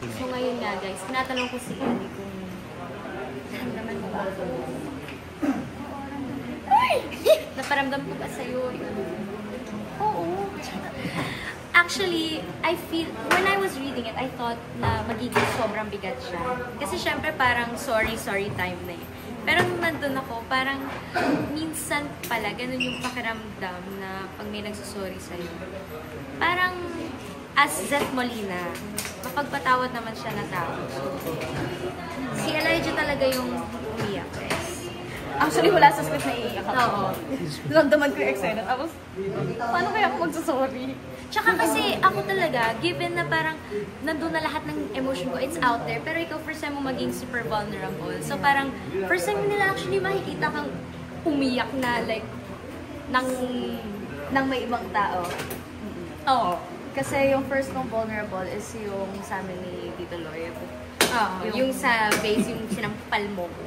So ngayon nga guys, tinatanong ko si Ellie kung naramdaman mo ba? Naparamdam ko ba sa'yo? Oo. Actually, I feel, when I was reading it, I thought na magiging sobrang bigat siya. Kasi syempre parang sorry time na eh. Pero nung nandun ako, parang minsan pala, ganun yung pakiramdam na pag may nagsusorry sa'yo. Parang, as Zeth Molina, mapagpatawad naman siya na tao. So, si Elijah talaga yung umiyak. Actually, wala sa script na iiyak ako. Oo. Nagdaman ko yung eksena. Tapos, paano kaya ako magsasorry? Tsaka kasi ako talaga, given na parang nandun na lahat ng emotion ko, it's out there. Pero ikaw, first time mo maging super vulnerable. So parang, first time nila actually makikita kang umiyak na like, ng may ibang tao. Oo. Kasi yung first kong vulnerable is yung sa amin ni Tito Lloyd. Yung sa base, yung sinampal mo ko.